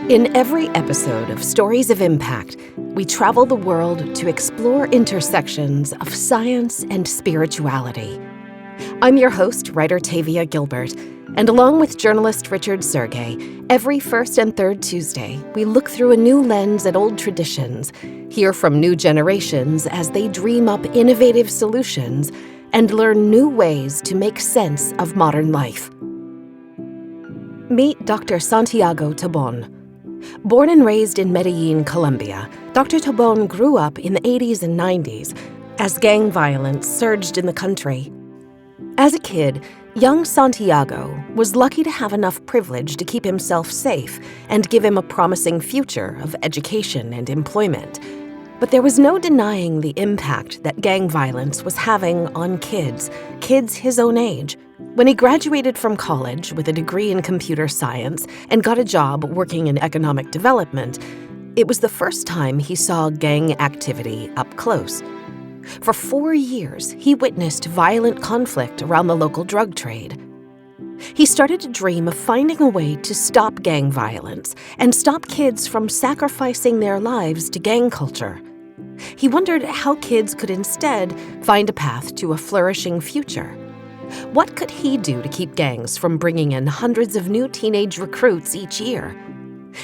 In every episode of Stories of Impact, we travel the world to explore intersections of science and spirituality. I'm your host, writer Tavia Gilbert, and along with journalist Richard Sergey, every first and third Tuesday, we look through a new lens at old traditions, hear from new generations as they dream up innovative solutions, and learn new ways to make sense of modern life. Meet Dr. Santiago Tobón. Born and raised in Medellin, Colombia, Dr. Tobón grew up in the 80s and 90s as gang violence surged in the country. As a kid, young Santiago was lucky to have enough privilege to keep himself safe and give him a promising future of education and employment. But there was no denying the impact that gang violence was having on kids his own age. When he graduated from college with a degree in computer science and got a job working in economic development, it was the first time he saw gang activity up close. For 4 years, he witnessed violent conflict around the local drug trade. He started to dream of finding a way to stop gang violence and stop kids from sacrificing their lives to gang culture. He wondered how kids could instead find a path to a flourishing future. What could he do to keep gangs from bringing in hundreds of new teenage recruits each year?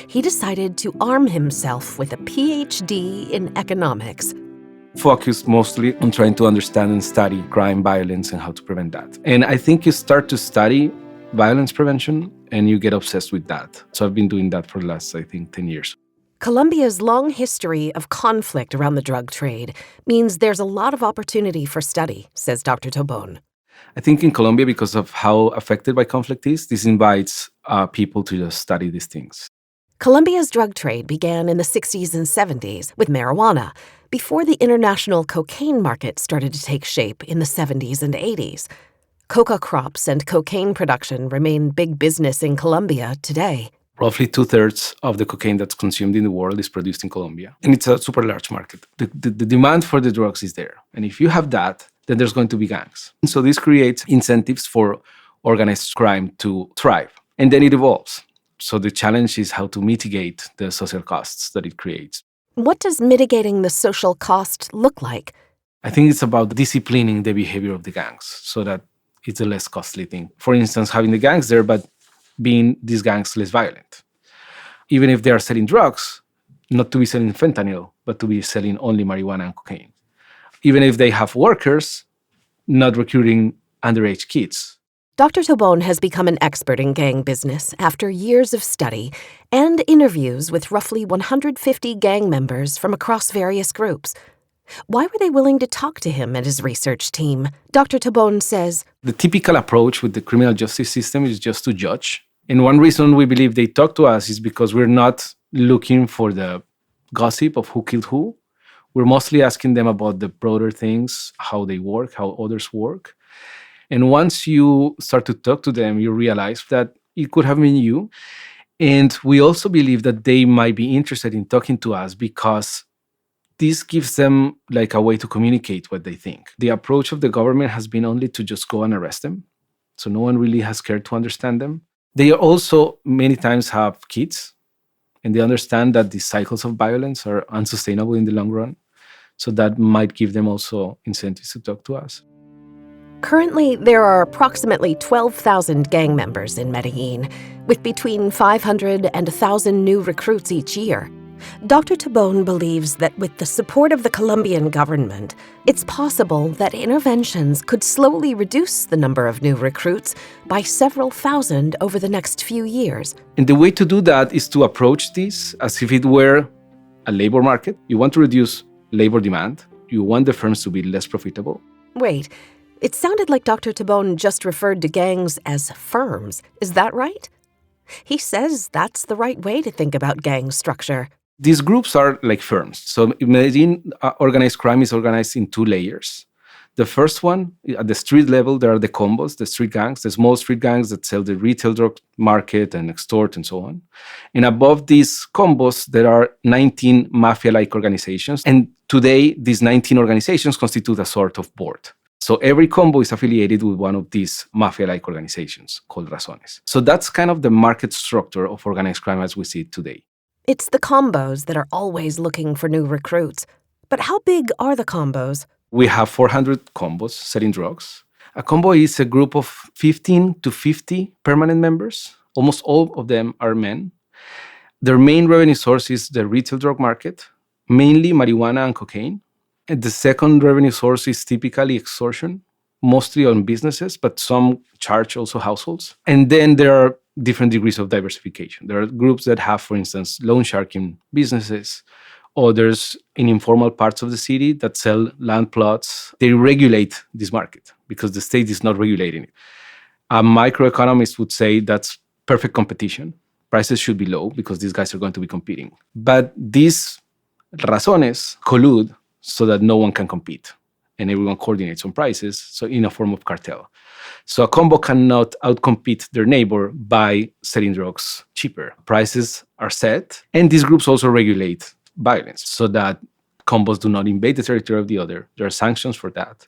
He decided to arm himself with a PhD in economics. Focused mostly on trying to understand and study crime, violence, and how to prevent that. And I think you start to study violence prevention and you get obsessed with that. So I've been doing that for the last, 10 years. Colombia's long history of conflict around the drug trade means there's a lot of opportunity for study, says Dr. Tobón. I think in Colombia, because of how affected by conflict is, this invites people to just study these things. Colombia's drug trade began in the 60s and 70s with marijuana, before the international cocaine market started to take shape in the 70s and 80s. Coca crops and cocaine production remain big business in Colombia today. Roughly 2/3 of the cocaine that's consumed in the world is produced in Colombia. And it's a super large market. The demand for the drugs is there. And if you have that, then there's going to be gangs. And so this creates incentives for organized crime to thrive. And then it evolves. So the challenge is how to mitigate the social costs that it creates. What does mitigating the social cost look like? I think it's about disciplining the behavior of the gangs so that it's a less costly thing. For instance, having the gangs there, but being these gangs less violent. Even if they are selling drugs, not to be selling fentanyl, but to be selling only marijuana and cocaine. Even if they have workers, not recruiting underage kids. Dr. Tobón has become an expert in gang business after years of study and interviews with roughly 150 gang members from across various groups. Why were they willing to talk to him and his research team? Dr. Tobón says, the typical approach with the criminal justice system is just to judge. And one reason we believe they talk to us is because we're not looking for the gossip of who killed who. We're mostly asking them about the broader things, how they work, how others work. And once you start to talk to them, you realize that it could have been you. And we also believe that they might be interested in talking to us because this gives them like a way to communicate what they think. The approach of the government has been only to just go and arrest them. So no one really has cared to understand them. They also many times have kids, and they understand that the cycles of violence are unsustainable in the long run. So that might give them also incentives to talk to us. Currently, there are approximately 12,000 gang members in Medellin, with between 500 and 1,000 new recruits each year. Dr. Tobón believes that with the support of the Colombian government, it's possible that interventions could slowly reduce the number of new recruits by several thousand over the next few years. And the way to do that is to approach this as if it were a labor market. You want to reduce labor demand. You want the firms to be less profitable. Wait, it sounded like Dr. Tobón just referred to gangs as firms. Is that right? He says that's the right way to think about gang structure. These groups are like firms. So in Medellin, organized crime is organized in 2 layers. The first one, at the street level, there are the combos, the street gangs, the small street gangs that sell the retail drug market and extort and so on. And above these combos, there are 19 mafia-like organizations. And today, these 19 organizations constitute a sort of board. So every combo is affiliated with one of these mafia-like organizations called razones. So that's kind of the market structure of organized crime as we see it today. It's the combos that are always looking for new recruits. But how big are the combos? We have 400 combos selling drugs. A combo is a group of 15 to 50 permanent members. Almost all of them are men. Their main revenue source is the retail drug market, mainly marijuana and cocaine. And the second revenue source is typically extortion, mostly on businesses, but some charge also households. And then there are different degrees of diversification. There are groups that have, for instance, loan sharking businesses, others in informal parts of the city that sell land plots. They regulate this market because the state is not regulating it. A microeconomist would say that's perfect competition. Prices should be low because these guys are going to be competing. But these razones collude so that no one can compete and everyone coordinates on prices, so in a form of cartel. So a combo cannot outcompete their neighbor by selling drugs cheaper. Prices are set, and these groups also regulate violence so that combos do not invade the territory of the other. There are sanctions for that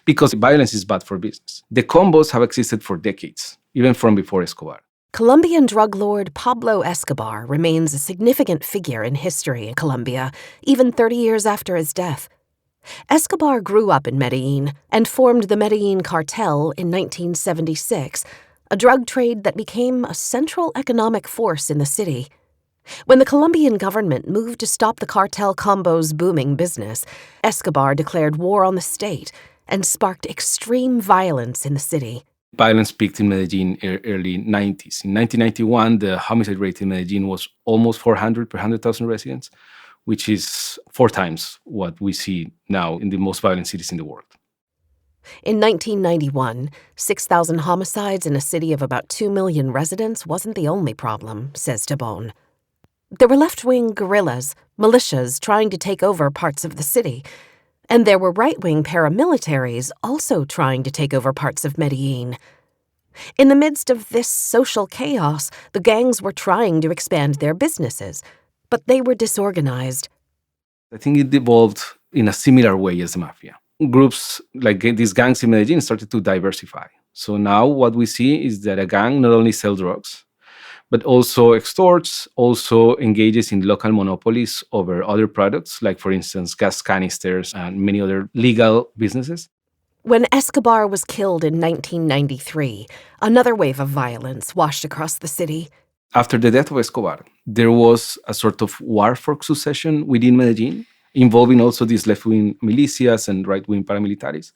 because violence is bad for business. The combos have existed for decades, even from before Escobar. Colombian drug lord Pablo Escobar remains a significant figure in history in Colombia, even 30 years after his death. Escobar grew up in Medellin and formed the Medellin cartel in 1976, a drug trade that became a central economic force in the city. When the Colombian government moved to stop the cartel combo's booming business, Escobar declared war on the state and sparked extreme violence in the city. Violence peaked in Medellin early 90s. In 1991, the homicide rate in Medellin was almost 400 per 100,000 residents, which is 4 times what we see now in the most violent cities in the world. In 1991, 6,000 homicides in a city of about 2 million residents wasn't the only problem, says Tobón. There were left-wing guerrillas, militias trying to take over parts of the city, and there were right-wing paramilitaries also trying to take over parts of Medellin. In the midst of this social chaos, the gangs were trying to expand their businesses, but they were disorganized. I think it evolved in a similar way as the mafia. Groups like these gangs in Medellin started to diversify. So now what we see is that a gang not only sells drugs, but also extorts, also engages in local monopolies over other products, like, for instance, gas canisters and many other legal businesses. When Escobar was killed in 1993, another wave of violence washed across the city. After the death of Escobar, there was a sort of war for succession within Medellin, involving also these left-wing militias and right-wing paramilitaries.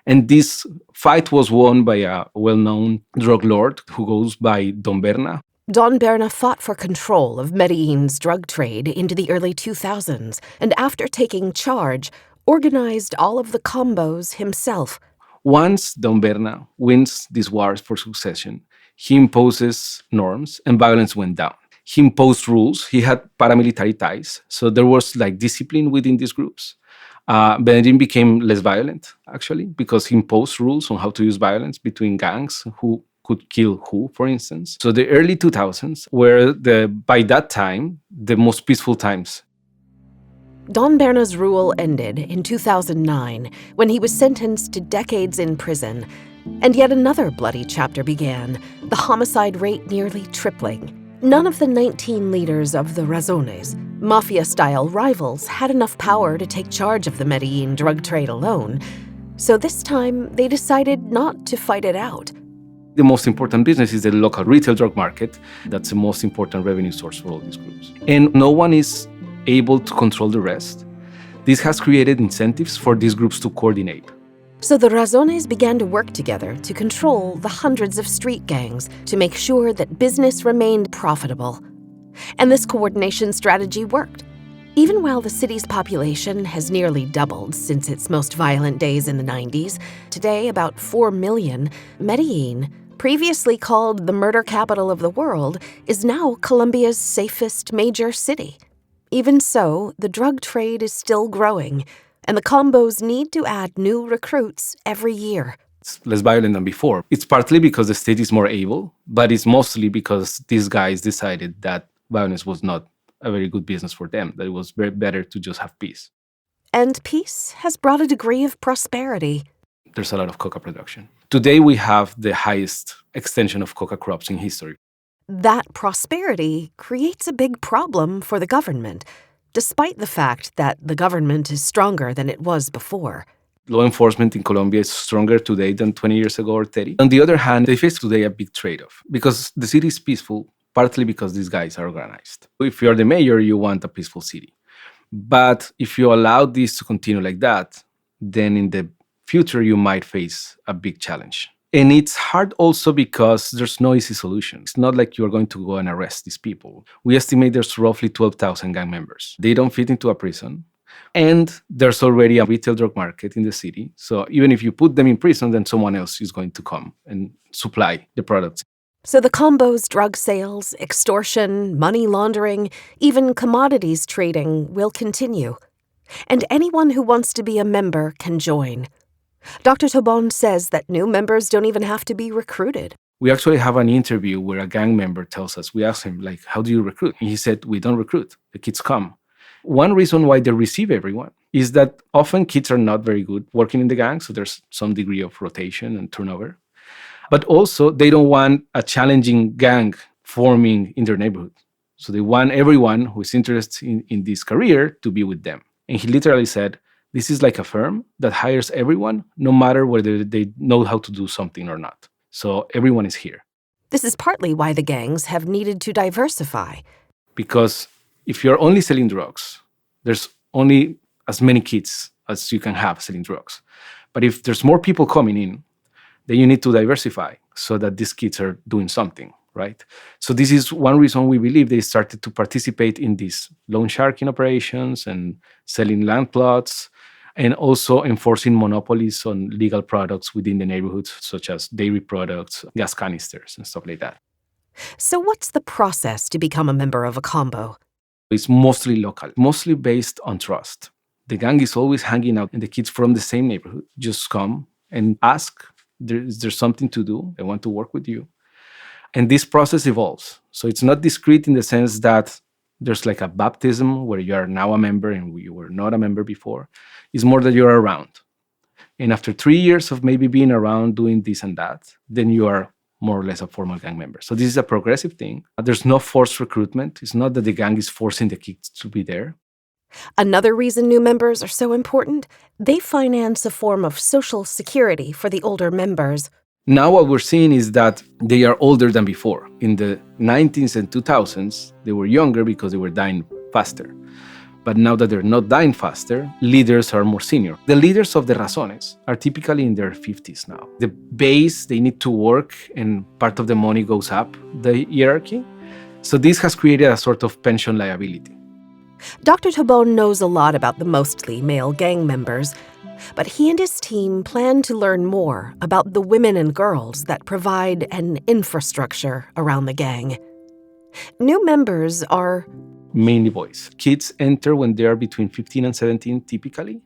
And this fight was won by a well-known drug lord who goes by Don Berna. Don Berna fought for control of Medellin's drug trade into the early 2000s, and after taking charge, organized all of the combos himself. Once Don Berna wins these wars for succession, he imposes norms and violence went down. He imposed rules. He had paramilitary ties. So there was like discipline within these groups. Medellin became less violent, actually, because he imposed rules on how to use violence between gangs who could kill who, for instance. So the early 2000s were, by that time, the most peaceful times. Don Berna's rule ended in 2009 when he was sentenced to decades in prison. And yet another bloody chapter began, the homicide rate nearly tripling. None of the 19 leaders of the Razones, mafia-style rivals, had enough power to take charge of the Medellin drug trade alone. So this time, they decided not to fight it out. The most important business is the local retail drug market. That's the most important revenue source for all these groups. And no one is able to control the rest. This has created incentives for these groups to coordinate. So the Razones began to work together to control the hundreds of street gangs to make sure that business remained profitable. And this coordination strategy worked. Even while the city's population has nearly doubled since its most violent days in the 90s, today about 4 million, Medellin, previously called the murder capital of the world, is now Colombia's safest major city. Even so, the drug trade is still growing, and the combos need to add new recruits every year. It's less violent than before. It's partly because the state is more able, but it's mostly because these guys decided that violence was not a very good business for them, that it was very better to just have peace. And peace has brought a degree of prosperity. There's a lot of coca production. Today we have the highest extension of coca crops in history. That prosperity creates a big problem for the government, despite the fact that the government is stronger than it was before. Law enforcement in Colombia is stronger today than 20 years ago or 30. On the other hand, they face today a big trade-off because the city is peaceful, partly because these guys are organized. If you're the mayor, you want a peaceful city. But if you allow this to continue like that, then in the future, you might face a big challenge. And it's hard also because there's no easy solution. It's not like you're going to go and arrest these people. We estimate there's roughly 12,000 gang members. They don't fit into a prison. And there's already a retail drug market in the city. So even if you put them in prison, then someone else is going to come and supply the products. So the combo's drug sales, extortion, money laundering, even commodities trading will continue. And anyone who wants to be a member can join. Dr. Tobón says that new members don't even have to be recruited. We actually have an interview where a gang member tells us, we asked him, like, how do you recruit? And he said, we don't recruit. The kids come. One reason why they receive everyone is that often kids are not very good working in the gang, so there's some degree of rotation and turnover. But also, they don't want a challenging gang forming in their neighborhood. So they want everyone who is interested in this career to be with them. And he literally said, this is like a firm that hires everyone, no matter whether they know how to do something or not. So everyone is here. This is partly why the gangs have needed to diversify. Because if you're only selling drugs, there's only as many kids as you can have selling drugs. But if there's more people coming in, then you need to diversify so that these kids are doing something, right? So this is one reason we believe they started to participate in these loan sharking operations and selling land plots, and also enforcing monopolies on legal products within the neighborhoods, such as dairy products, gas canisters, and stuff like that. So what's the process to become a member of a combo? It's mostly local, mostly based on trust. The gang is always hanging out, and the kids from the same neighborhood just come and ask, is there something to do? I want to work with you. And this process evolves. So it's not discrete in the sense that there's like a baptism where you are now a member and you were not a member before. It's more that you're around. And after 3 years of maybe being around doing this and that, then you are more or less a formal gang member. So this is a progressive thing. There's no forced recruitment. It's not that the gang is forcing the kids to be there. Another reason new members are so important, they finance a form of social security for the older members. Now what we're seeing is that they are older than before. In the 19s and 2000s, they were younger because they were dying faster. But now that they're not dying faster, leaders are more senior. The leaders of the razones are typically in their 50s now. The base, they need to work, and part of the money goes up the hierarchy. So this has created a sort of pension liability. Dr. Tobón knows a lot about the mostly male gang members, but he and his team plan to learn more about the women and girls that provide an infrastructure around the gang. New members are mainly boys. Kids enter when they are between 15 and 17 typically,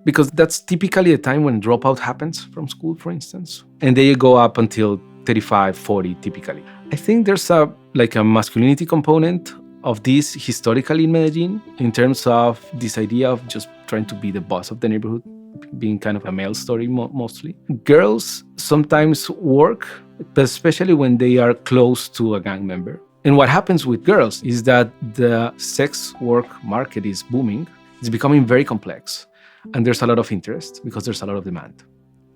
because that's typically a time when dropout happens from school, for instance, and they go up until 35, 40 typically. I think there's a masculinity component of this historically in Medellin, in terms of this idea of just trying to be the boss of the neighborhood, being kind of a male story mostly. Girls sometimes work, but especially when they are close to a gang member. And what happens with girls is that the sex work market is booming. It's becoming very complex. And there's a lot of interest because there's a lot of demand.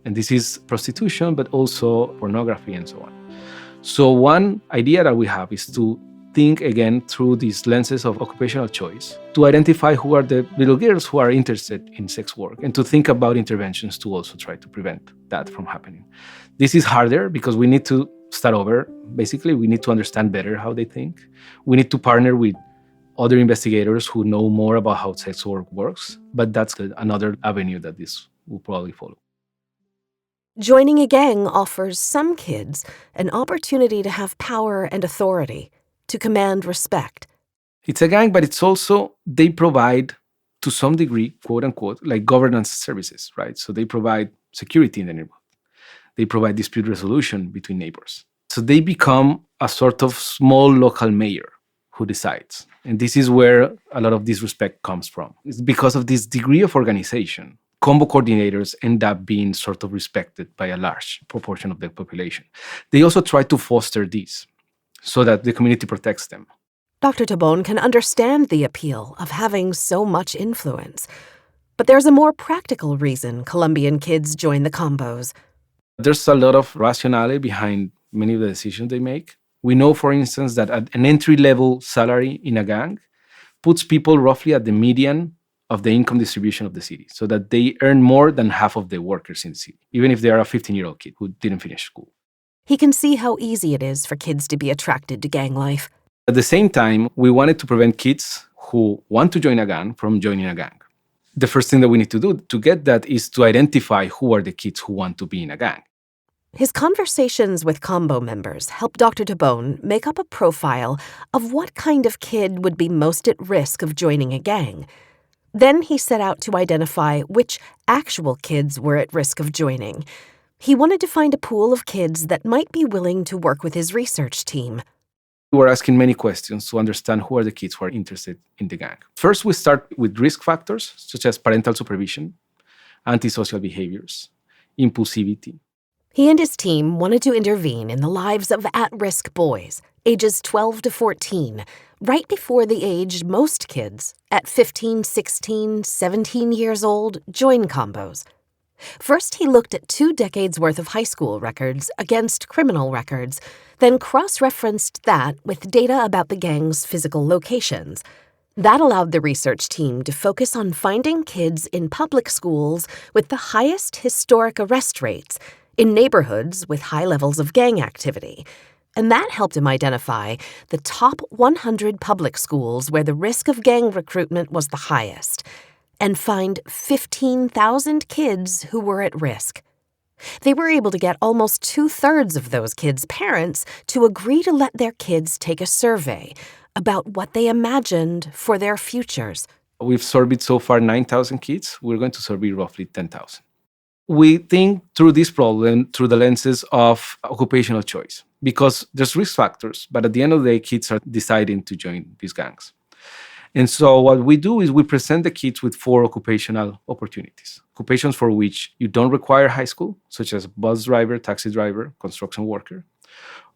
And this is prostitution, but also pornography and so on. So one idea that we have is to think again through these lenses of occupational choice, to identify who are the little girls who are interested in sex work, and to think about interventions to also try to prevent that from happening. This is harder because we need to start over. Basically, we need to understand better how they think. We need to partner with other investigators who know more about how sex work works, but that's another avenue that this will probably follow. Joining a gang offers some kids an opportunity to have power and authority, to command respect. It's a gang, but it's also, they provide, to some degree, quote unquote, like governance services, right? So they provide security in the neighborhood. They provide dispute resolution between neighbors. So they become a sort of small local mayor who decides. And this is where a lot of disrespect comes from. It's because of this degree of organization. Combo coordinators end up being sort of respected by a large proportion of the population. They also try to foster this. so that the community protects them. Dr. Tobón can understand the appeal of having so much influence. But there's a more practical reason Colombian kids join the combos. There's a lot of rationale behind many of the decisions they make. We know, for instance, that an entry-level salary in a gang puts people roughly at the median of the income distribution of the city, so that they earn more than half of the workers in the city, even if they are a 15-year-old kid who didn't finish school. He can see how easy it is for kids to be attracted to gang life. At the same time, we wanted to prevent kids who want to join a gang from joining a gang. The first thing that we need to do to get that is to identify who are the kids who want to be in a gang. His conversations with combo members helped Dr. Tobón make up a profile of what kind of kid would be most at risk of joining a gang. Then he set out to identify which actual kids were at risk of joining. He wanted to find a pool of kids that might be willing to work with his research team. We were asking many questions to understand who are the kids who are interested in the gang. First, we start with risk factors, such as parental supervision, antisocial behaviors, impulsivity. He and his team wanted to intervene in the lives of at-risk boys, ages 12 to 14, right before the age most kids, at 15, 16, 17 years old, join combos. First, he looked at 2 decades' worth of high school records against criminal records, then cross-referenced that with data about the gang's physical locations. That allowed the research team to focus on finding kids in public schools with the highest historic arrest rates, in neighborhoods with high levels of gang activity. And that helped him identify the top 100 public schools where the risk of gang recruitment was the highest, and find 15,000 kids who were at risk. They were able to get almost 2/3 of those kids' parents to agree to let their kids take a survey about what they imagined for their futures. We've surveyed so far 9,000 kids. We're going to survey roughly 10,000. We think through this problem through the lenses of occupational choice, because there's risk factors, but at the end of the day, kids are deciding to join these gangs. And so what we do is we present the kids with 4 occupational opportunities. Occupations for which you don't require high school, such as bus driver, taxi driver, construction worker.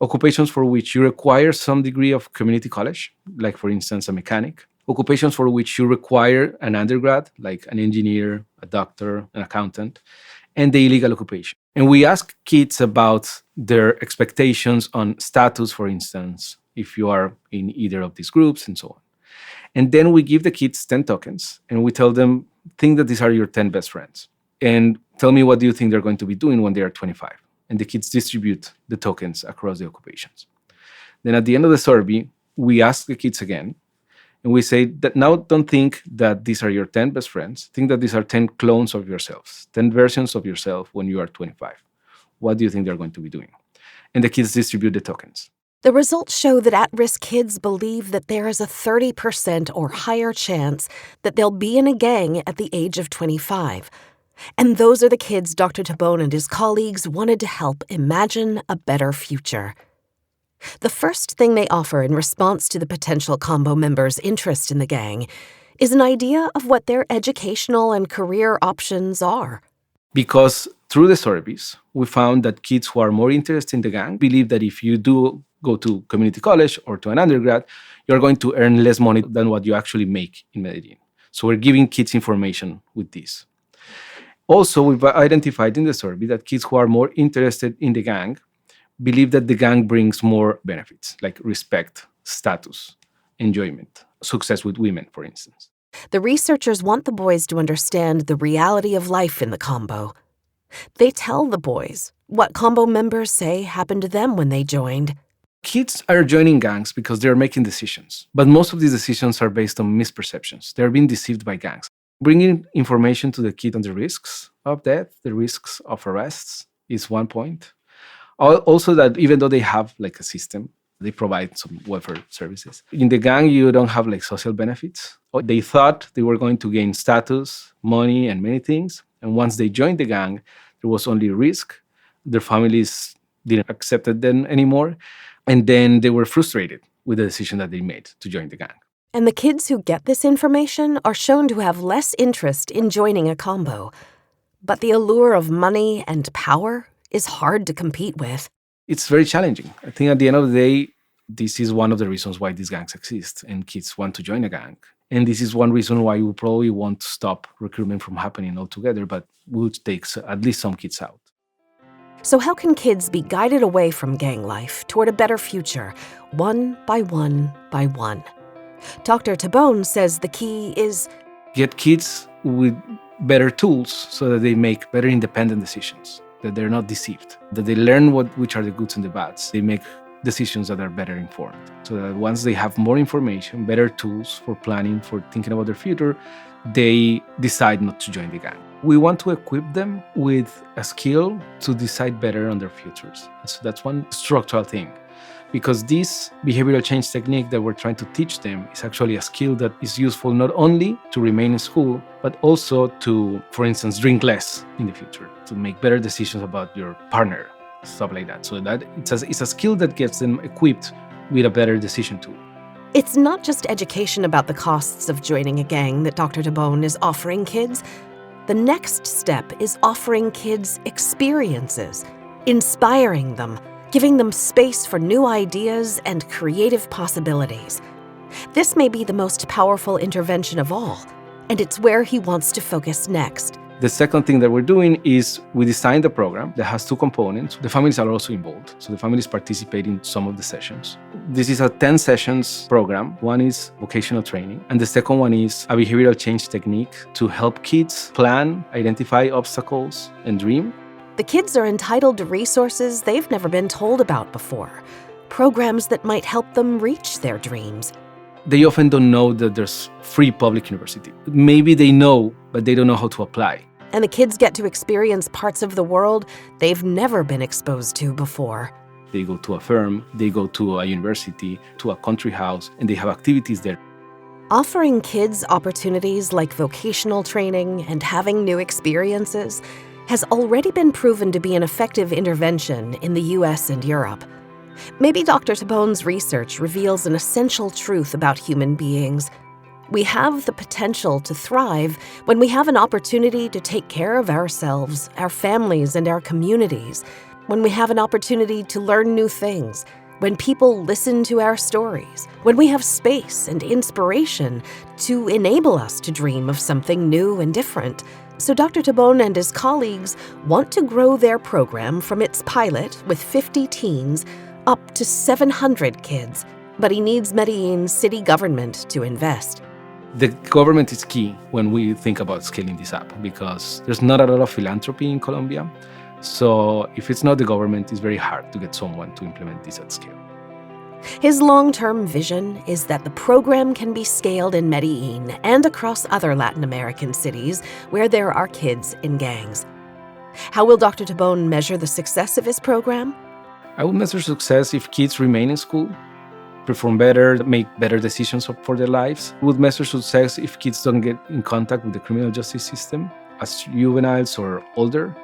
Occupations for which you require some degree of community college, like for instance, a mechanic. Occupations for which you require an undergrad, like an engineer, a doctor, an accountant, and the illegal occupation. And we ask kids about their expectations on status, for instance, if you are in either of these groups and so on. And then we give the kids 10 tokens and we tell them, think that these are your 10 best friends. And tell me what do you think they're going to be doing when they are 25. And the kids distribute the tokens across the occupations. Then at the end of the survey, we ask the kids again, and we say that now don't think that these are your 10 best friends. Think that these are 10 clones of yourselves, 10 versions of yourself when you are 25. What do you think they're going to be doing? And the kids distribute the tokens. The results show that at-risk kids believe that there is a 30% or higher chance that they'll be in a gang at the age of 25. And those are the kids Dr. Tobón and his colleagues wanted to help imagine a better future. The first thing they offer in response to the potential combo members' interest in the gang is an idea of what their educational and career options are. Because through the surveys, we found that kids who are more interested in the gang believe that if you do go to community college or to an undergrad, you're going to earn less money than what you actually make in Medellin. So we're giving kids information with this. Also, we've identified in the survey that kids who are more interested in the gang believe that the gang brings more benefits, like respect, status, enjoyment, success with women, for instance. The researchers want the boys to understand the reality of life in the combo. They tell the boys what combo members say happened to them when they joined. Kids are joining gangs because they're making decisions, but most of these decisions are based on misperceptions. They're being deceived by gangs. Bringing information to the kid on the risks of death, the risks of arrests is one point. Also that even though they have like a system, they provide some welfare services. In the gang, you don't have like social benefits. They thought they were going to gain status, money, and many things. And once they joined the gang, there was only risk. Their families didn't accept them anymore. And then they were frustrated with the decision that they made to join the gang. And the kids who get this information are shown to have less interest in joining a combo. But the allure of money and power is hard to compete with. It's very challenging. I think at the end of the day, this is one of the reasons why these gangs exist and kids want to join a gang. And this is one reason why we probably won't stop recruitment from happening altogether, but we'll take at least some kids out. So how can kids be guided away from gang life toward a better future, one by one by one? Dr. Tobón says the key is get kids with better tools so that they make better independent decisions, that they're not deceived, that they learn which are the goods and the bads. They make decisions that are better informed, so that once they have more information, better tools for planning, for thinking about their future, they decide not to join the gang. We want to equip them with a skill to decide better on their futures. So that's one structural thing, because this behavioral change technique that we're trying to teach them is actually a skill that is useful not only to remain in school, but also to, for instance, drink less in the future, to make better decisions about your partner, stuff like that. So that it's a skill that gets them equipped with a better decision tool. It's not just education about the costs of joining a gang that Dr. Tobón is offering kids. The next step is offering kids experiences, inspiring them, giving them space for new ideas and creative possibilities. This may be the most powerful intervention of all, and it's where he wants to focus next. The second thing that we're doing is we designed a program that has two components. The families are also involved, so the families participate in some of the sessions. This is a 10 sessions program. One is vocational training, and the second one is a behavioral change technique to help kids plan, identify obstacles, and dream. The kids are entitled to resources they've never been told about before, programs that might help them reach their dreams. They often don't know that there's free public university. Maybe they know, but they don't know how to apply. And the kids get to experience parts of the world they've never been exposed to before. They go to a firm, they go to a university, to a country house, and they have activities there. Offering kids opportunities like vocational training and having new experiences has already been proven to be an effective intervention in the US and Europe. Maybe Dr. Tobón's research reveals an essential truth about human beings. We have the potential to thrive when we have an opportunity to take care of ourselves, our families, and our communities, when we have an opportunity to learn new things, when people listen to our stories, when we have space and inspiration to enable us to dream of something new and different. So Dr. Tobón and his colleagues want to grow their program from its pilot with 50 teens up to 700 kids, but he needs Medellin's city government to invest. The government is key when we think about scaling this up, because there's not a lot of philanthropy in Colombia. So if it's not the government, it's very hard to get someone to implement this at scale. His long-term vision is that the program can be scaled in Medellin and across other Latin American cities where there are kids in gangs. How will Dr. Tobón measure the success of his program? I would measure success if kids remain in school, perform better, make better decisions for their lives. We would measure success if kids don't get in contact with the criminal justice system as juveniles or older,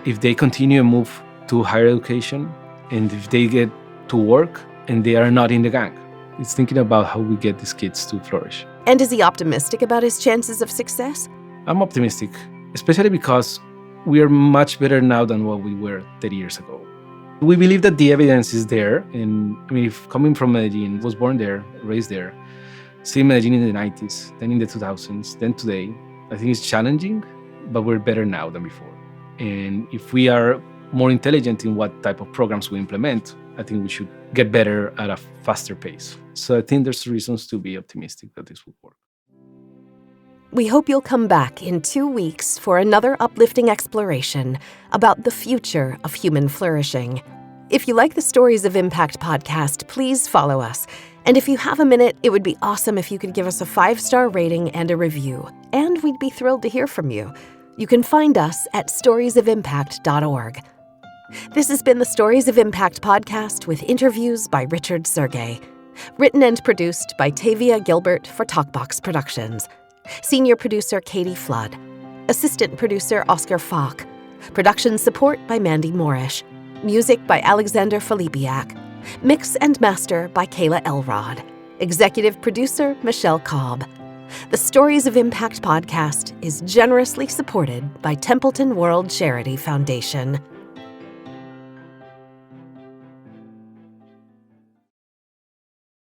if they continue and move to higher education, and if they get to work and they are not in the gang. It's thinking about how we get these kids to flourish. And is he optimistic about his chances of success? I'm optimistic, especially because we are much better now than what we were 30 years ago. We believe that the evidence is there, and if coming from Medellin, was born there, raised there, seeing Medellin in the 90s, then in the 2000s, then today, I think it's challenging, but we're better now than before. And if we are more intelligent in what type of programs we implement, I think we should get better at a faster pace. So I think there's reasons to be optimistic that this will work. We hope you'll come back in 2 weeks for another uplifting exploration about the future of human flourishing. If you like the Stories of Impact podcast, please follow us. And if you have a minute, it would be awesome if you could give us a 5-star rating and a review. And we'd be thrilled to hear from you. You can find us at storiesofimpact.org. This has been the Stories of Impact podcast with interviews by Richard Sergey. Written and produced by Tavia Gilbert for Talkbox Productions. Senior producer Katie Flood. Assistant producer Oscar Falk. Production support by Mandy Moorish. Music by Alexander Filipiak. Mix and master by Kayla Elrod. Executive producer Michelle Cobb. The Stories of Impact podcast is generously supported by Templeton World Charity Foundation.